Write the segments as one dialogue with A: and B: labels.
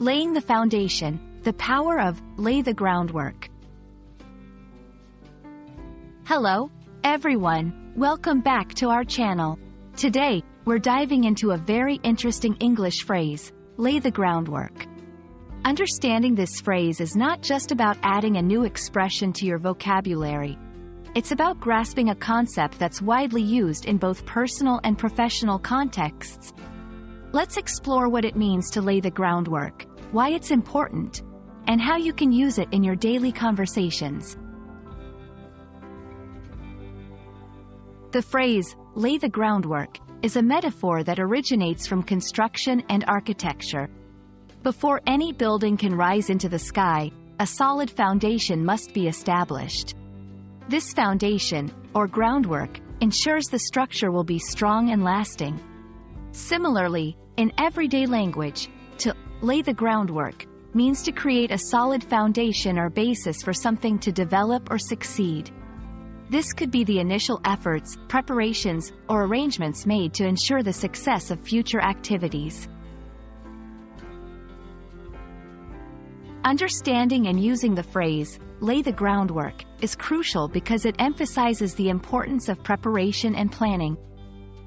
A: Laying the foundation, the power of lay the groundwork. Hello, everyone. Welcome back to our channel. Today, we're diving into a very interesting English phrase, lay the groundwork. Understanding this phrase is not just about adding a new expression to your vocabulary. It's about grasping a concept that's widely used in both personal and professional contexts. Let's explore what it means to lay the groundwork, why it's important, and how you can use it in your daily conversations. The phrase, lay the groundwork, is a metaphor that originates from construction and architecture. Before any building can rise into the sky, a solid foundation must be established. This foundation, or groundwork, ensures the structure will be strong and lasting. Similarly, in everyday language, to lay the groundwork means to create a solid foundation or basis for something to develop or succeed. This could be the initial efforts, preparations, or arrangements made to ensure the success of future activities. Understanding and using the phrase, lay the groundwork, is crucial because it emphasizes the importance of preparation and planning.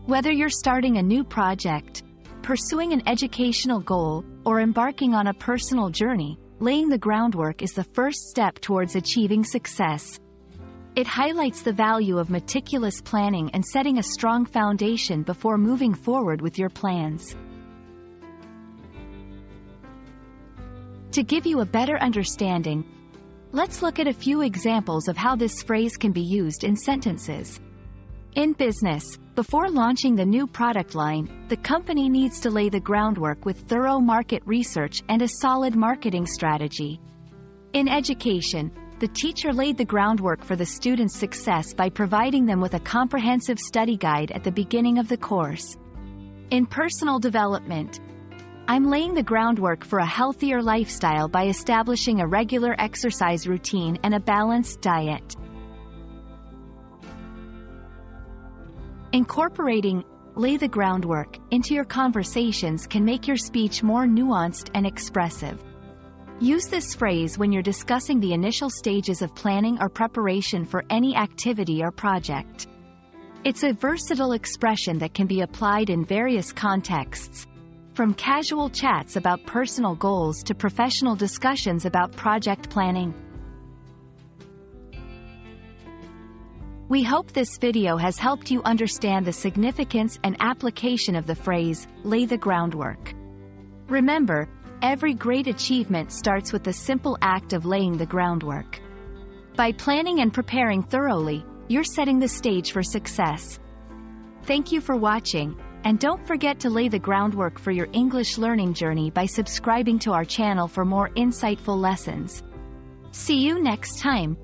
A: Whether you're starting a new project, pursuing an educational goal, or embarking on a personal journey, laying the groundwork is the first step towards achieving success. It highlights the value of meticulous planning and setting a strong foundation before moving forward with your plans. To give you a better understanding, let's look at a few examples of how this phrase can be used in sentences. In business, before launching the new product line, the company needs to lay the groundwork with thorough market research and a solid marketing strategy. In education, the teacher laid the groundwork for the students' success by providing them with a comprehensive study guide at the beginning of the course. In personal development, I'm laying the groundwork for a healthier lifestyle by establishing a regular exercise routine and a balanced diet. Incorporating lay the groundwork into your conversations can make your speech more nuanced and expressive. Use this phrase when you're discussing the initial stages of planning or preparation for any activity or project. It's a versatile expression that can be applied in various contexts, from casual chats about personal goals to professional discussions about project planning. We hope this video has helped you understand the significance and application of the phrase, lay the groundwork. Remember, every great achievement starts with the simple act of laying the groundwork. By planning and preparing thoroughly, you're setting the stage for success. Thank you for watching, and don't forget to lay the groundwork for your English learning journey by subscribing to our channel for more insightful lessons. See you next time.